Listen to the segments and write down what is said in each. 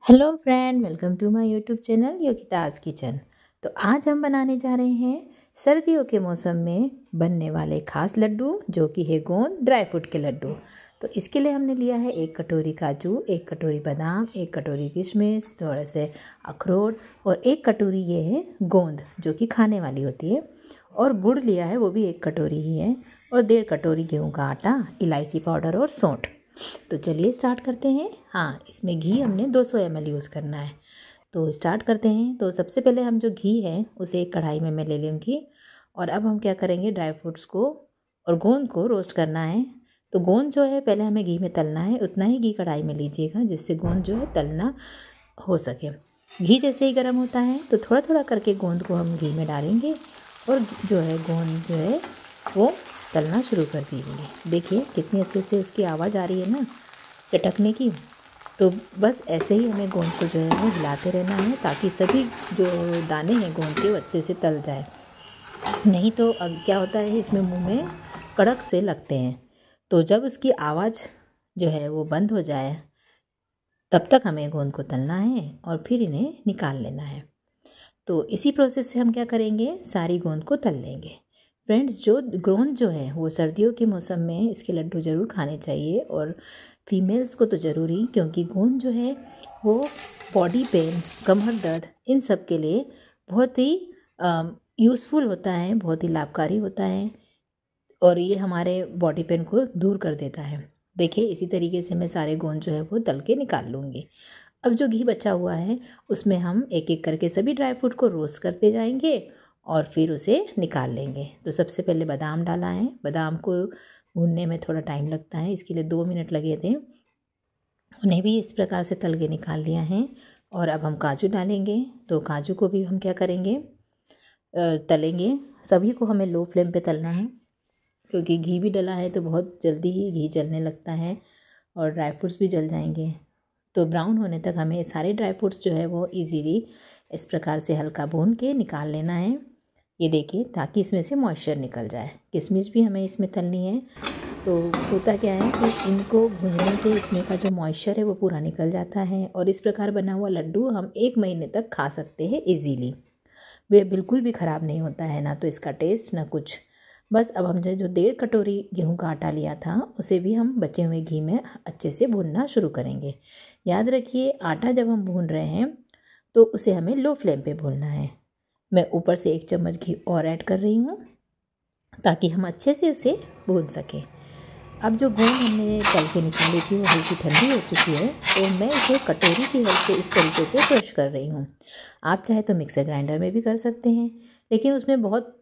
Hello friend, welcome to my YouTube channel Yogita's kitchen. तो आज हम बनाने जा रहे हैं सर्दियों के मौसम में बनने वाले खास लड्डू, जो कि है गोंद ड्राई फ्रूट के लड्डू। तो इसके लिए हमने लिया है 1 कटोरी काजू, 1 कटोरी बादाम, 1 कटोरी किशमिश, थोड़े से अखरोट और 1 कटोरी ये है गोंद, जो कि खाने वाली होती है। और गुड़ लिया है, वो भी 1 कटोरी ही है। और 1.5 कटोरी गेहूँ का आटा, इलायची पाउडर और सौंठ। तो चलिए स्टार्ट करते हैं। हाँ, इसमें घी हमने 200 ml यूज़ करना है। तो स्टार्ट करते हैं। तो सबसे पहले हम जो घी है उसे एक कढ़ाई में मैं ले लूँगी। और अब हम क्या करेंगे, ड्राई फ्रूट्स को और गोंद को रोस्ट करना है। तो गोंद जो है पहले हमें घी में तलना है, उतना ही घी कढ़ाई में लीजिएगा जिससे गोंद जो है तलना हो सके। घी जैसे ही गर्म होता है तो थोड़ा थोड़ा करके गोंद को हम घी में डालेंगे और जो है गोंद जो है वो तलना शुरू कर दीजिए। देखिए कितनी अच्छे से उसकी आवाज़ आ रही है ना चटकने की। तो बस ऐसे ही हमें गोंद को जो है वो हिलाते रहना है ताकि सभी जो दाने हैं गोंद के वो अच्छे से तल जाए। नहीं तो क्या होता है, इसमें मुंह में कड़क से लगते हैं। तो जब उसकी आवाज़ जो है वो बंद हो जाए तब तक हमें गोंद को तलना है और फिर इन्हें निकाल लेना है। तो इसी प्रोसेस से हम क्या करेंगे, सारी गोंद को तल लेंगे। फ्रेंड्स, जो गोंद जो है वो सर्दियों के मौसम में इसके लड्डू ज़रूर खाने चाहिए, और फीमेल्स को तो ज़रूर ही, क्योंकि गोंद जो है वो बॉडी पेन, कमर दर्द, इन सब के लिए बहुत ही यूज़फुल होता है, बहुत ही लाभकारी होता है और ये हमारे बॉडी पेन को दूर कर देता है। देखिए इसी तरीके से मैं सारे गोंद जो है वो तल के निकाल लूँगी। अब जो घी बचा हुआ है उसमें हम एक एक करके सभी ड्राई फ्रूट को रोस्ट करते जाएंगे और फिर उसे निकाल लेंगे। तो सबसे पहले बादाम डाला है। बादाम को भूनने में थोड़ा टाइम लगता है, इसके लिए 2 मिनट लगे थे। उन्हें भी इस प्रकार से तल के निकाल लिया है। और अब हम काजू डालेंगे। तो काजू को भी हम क्या करेंगे, तलेंगे। सभी को हमें लो फ्लेम पे तलना है, क्योंकि घी भी डला है तो बहुत जल्दी ही घी जलने लगता है और ड्राई फ्रूट्स भी जल जाएंगे। तो ब्राउन होने तक हमें सारे ड्राई फ्रूट्स जो है वो इजीली इस प्रकार से हल्का भून के निकाल लेना है। ये देखिए, ताकि इसमें से मॉइस्चर निकल जाए। किशमिश भी हमें इसमें तलनी है। तो होता क्या है कि इनको भूनने से इसमें का जो मॉइस्चर है वो पूरा निकल जाता है और इस प्रकार बना हुआ लड्डू हम 1 महीने तक खा सकते हैं इजीली। वे बिल्कुल भी ख़राब नहीं होता है, ना तो इसका टेस्ट ना कुछ। बस अब हम जो 1.5 कटोरी गेहूं का आटा लिया था उसे भी हम बचे हुए घी में अच्छे से भूनना शुरू करेंगे। याद रखिए, आटा जब हम भून रहे हैं तो उसे हमें लो फ्लेम पे भूनना है। मैं ऊपर से 1 चम्मच घी और ऐड कर रही हूँ ताकि हम अच्छे से उसे भून सकें। अब जो गोंद हमने तल के निकाली थी वो हल्की ठंडी हो चुकी है, तो मैं इसे कटोरी की हेल्प से इस तरीके से क्रश कर रही हूँ। आप चाहे तो मिक्सर ग्राइंडर में भी कर सकते हैं, लेकिन उसमें बहुत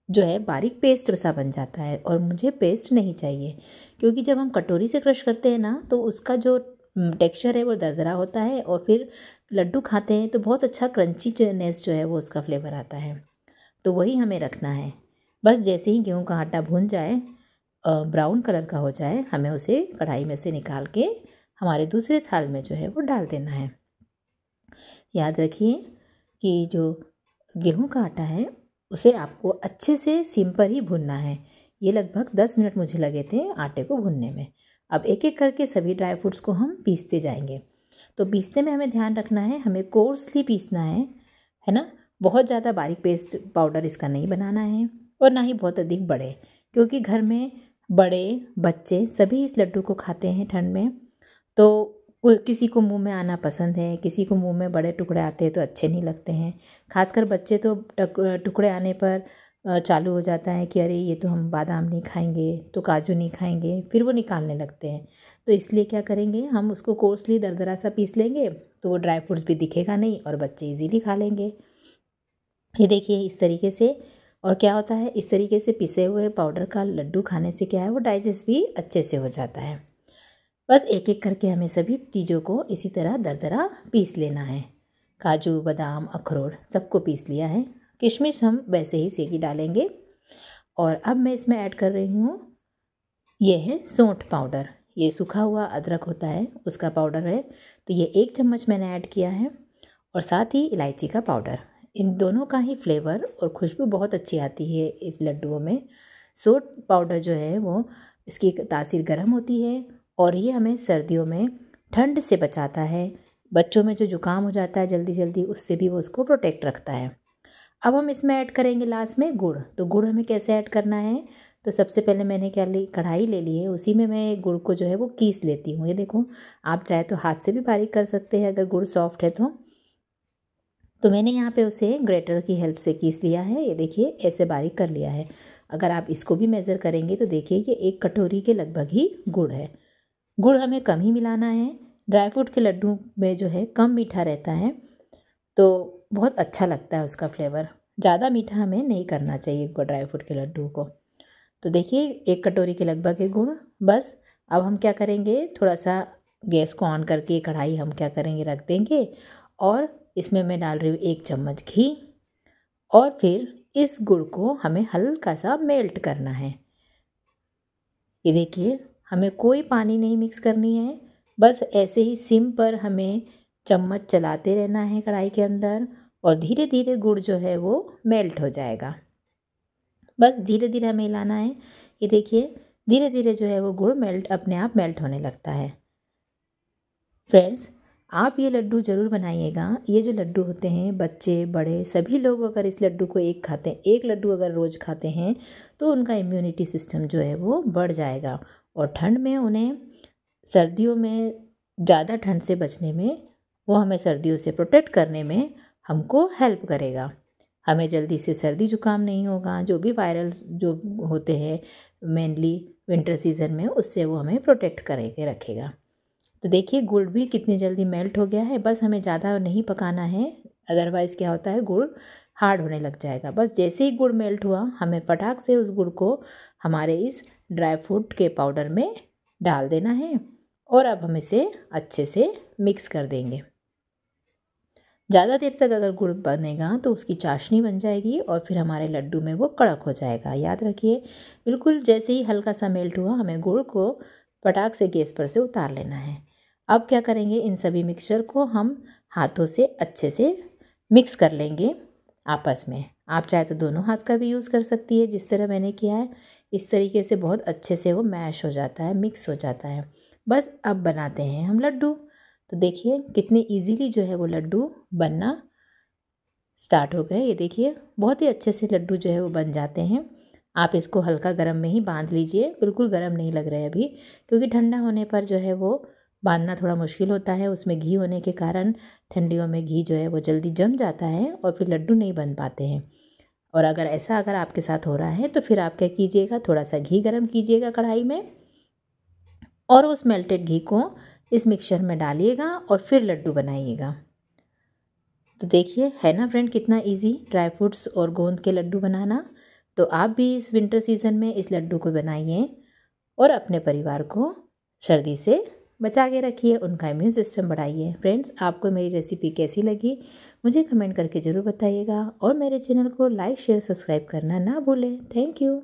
जो है बारीक पेस्ट सा बन जाता है और मुझे पेस्ट नहीं चाहिए, क्योंकि जब हम कटोरी से क्रश करते हैं ना तो उसका जो टेक्सचर है वो दरदरा होता है और फिर लड्डू खाते हैं तो बहुत अच्छा क्रंचीनेस जो है वो उसका फ्लेवर आता है। तो वही हमें रखना है। बस जैसे ही गेहूं का आटा भून जाए, ब्राउन कलर का हो जाए, हमें उसे कढ़ाई में से निकाल के हमारे दूसरे थाल में जो है वो डाल देना है। याद रखिए कि जो गेहूं का आटा है उसे आपको अच्छे से सिम पर ही भूनना है। ये लगभग 10 मिनट मुझे लगे थे आटे को भूनने में। अब एक एक करके सभी ड्राई फ्रूट्स को हम पीसते जाएंगे। तो पीसने में हमें ध्यान रखना है, हमें कोर्सली पीसना है ना। बहुत ज़्यादा बारीक पेस्ट पाउडर इसका नहीं बनाना है और ना ही बहुत अधिक बड़े, क्योंकि घर में बड़े बच्चे सभी इस लड्डू को खाते हैं ठंड में। तो किसी को मुंह में आना पसंद है, किसी को मुंह में बड़े टुकड़े आते हैं तो अच्छे नहीं लगते हैं। खासकर बच्चे तो टुकड़े आने पर चालू हो जाता है कि अरे ये तो हम बादाम नहीं खाएंगे, तो काजू नहीं खाएंगे, फिर वो निकालने लगते हैं। तो इसलिए क्या करेंगे, हम उसको कोर्सली दरदरा सा पीस लेंगे तो वो ड्राई फ्रूट्स भी दिखेगा नहीं और बच्चे इजीली खा लेंगे। ये देखिए इस तरीके से। और क्या होता है, इस तरीके से पिसे हुए पाउडर का लड्डू खाने से क्या है, वो डाइजेस्ट भी अच्छे से हो जाता है। बस एक एक करके हमें सभी चीज़ों को इसी तरह दरदरा पीस लेना है। काजू, बादाम, अखरोट सबको पीस लिया है। किशमिश हम वैसे ही सेकी डालेंगे। और अब मैं इसमें ऐड कर रही हूँ, ये है सौंठ पाउडर। ये सूखा हुआ अदरक होता है उसका पाउडर है। तो ये 1 चम्मच मैंने ऐड किया है। और साथ ही इलायची का पाउडर। इन दोनों का ही फ्लेवर और खुशबू बहुत अच्छी आती है इस लड्डुओं में। सौंठ पाउडर जो है वो इसकी तासीर गर्म होती है और ये हमें सर्दियों में ठंड से बचाता है। बच्चों में जो जुकाम हो जाता है जल्दी जल्दी, उससे भी वो उसको प्रोटेक्ट रखता है। अब हम इसमें ऐड करेंगे लास्ट में गुड़। तो गुड़ हमें कैसे ऐड करना है, तो सबसे पहले मैंने क्या ली, कढ़ाई ले ली है, उसी में मैं गुड़ को जो है वो कीस लेती हूँ। ये देखो, आप चाहे तो हाथ से भी बारीक कर सकते हैं अगर गुड़ सॉफ्ट है तो मैंने यहाँ पे उसे ग्रेटर की हेल्प से कीस लिया है। ये देखिए ऐसे बारीक कर लिया है। अगर आप इसको भी मेज़र करेंगे तो देखिए ये 1 कटोरी के लगभग ही गुड़ है। गुड़ हमें कम ही मिलाना है। ड्राई फ्रूट के लड्डू में जो है कम मीठा रहता है तो बहुत अच्छा लगता है उसका फ्लेवर। ज़्यादा मीठा हमें नहीं करना चाहिए ड्राई फ्रूट के लड्डू को। तो देखिए 1 कटोरी के लगभग है गुड़। बस अब हम क्या करेंगे, थोड़ा सा गैस को ऑन करके कढ़ाई हम क्या करेंगे, रख देंगे और इसमें मैं डाल रही हूँ 1 चम्मच घी और फिर इस गुड़ को हमें हल्का सा मेल्ट करना है। ये देखिए हमें कोई पानी नहीं मिक्स करनी है, बस ऐसे ही सिम पर हमें चम्मच चलाते रहना है कढ़ाई के अंदर और धीरे धीरे गुड़ जो है वो मेल्ट हो जाएगा। बस धीरे धीरे हमें हिलाना है। ये देखिए धीरे धीरे जो है वो गुड़ अपने आप मेल्ट होने लगता है। फ्रेंड्स, आप ये लड्डू ज़रूर बनाइएगा। ये जो लड्डू होते हैं, बच्चे बड़े सभी लोग अगर इस लड्डू को एक लड्डू अगर रोज़ खाते हैं तो उनका इम्यूनिटी सिस्टम जो है वो बढ़ जाएगा और ठंड में उन्हें, सर्दियों में ज़्यादा ठंड से बचने में, वो हमें सर्दियों से प्रोटेक्ट करने में हमको हेल्प करेगा। हमें जल्दी से सर्दी जुकाम नहीं होगा। जो भी वायरल जो होते हैं मेनली विंटर सीज़न में, उससे वो हमें प्रोटेक्ट करके रखेगा। तो देखिए गुड़ भी कितनी जल्दी मेल्ट हो गया है। बस हमें ज़्यादा नहीं पकाना है, अदरवाइज़ क्या होता है गुड़ हार्ड होने लग जाएगा। बस जैसे ही गुड़ मेल्ट हुआ हमें फटाक से उस गुड़ को हमारे इस ड्राई फ्रूट के पाउडर में डाल देना है और अब हम इसे अच्छे से मिक्स कर देंगे। ज़्यादा देर तक अगर गुड़ बनेगा तो उसकी चाशनी बन जाएगी और फिर हमारे लड्डू में वो कड़क हो जाएगा। याद रखिए, बिल्कुल जैसे ही हल्का सा मेल्ट हुआ हमें गुड़ को फटाक से गैस पर से उतार लेना है। अब क्या करेंगे, इन सभी मिक्सचर को हम हाथों से अच्छे से मिक्स कर लेंगे आपस में। आप चाहे तो दोनों हाथ का भी यूज़ कर सकती है, जिस तरह मैंने किया है। इस तरीके से बहुत अच्छे से वो मैश हो जाता है, मिक्स हो जाता है। बस अब बनाते हैं हम लड्डू। तो देखिए कितने इजीली जो है वो लड्डू बनना स्टार्ट हो गए। ये देखिए बहुत ही अच्छे से लड्डू जो है वो बन जाते हैं। आप इसको हल्का गरम में ही बांध लीजिए, बिल्कुल गरम नहीं लग रहा है अभी, क्योंकि ठंडा होने पर जो है वो बांधना थोड़ा मुश्किल होता है। उसमें घी होने के कारण ठंडियों में घी जो है वो जल्दी जम जाता है और फिर लड्डू नहीं बन पाते हैं। और अगर आपके साथ हो रहा है तो फिर आप क्या कीजिएगा, थोड़ा सा घी गरम कीजिएगा कढ़ाई में और उस मेल्टेड घी को इस मिक्सचर में डालिएगा और फिर लड्डू बनाइएगा। तो देखिए है ना फ्रेंड कितना इजी ड्राई फ्रूट्स और गोंद के लड्डू बनाना। तो आप भी इस विंटर सीज़न में इस लड्डू को बनाइए और अपने परिवार को सर्दी से बचा के रखिए, उनका इम्यून सिस्टम बढ़ाइए। फ्रेंड्स, आपको मेरी रेसिपी कैसी लगी मुझे कमेंट करके ज़रूर बताइएगा और मेरे चैनल को लाइक शेयर सब्सक्राइब करना ना भूलें। Thank you.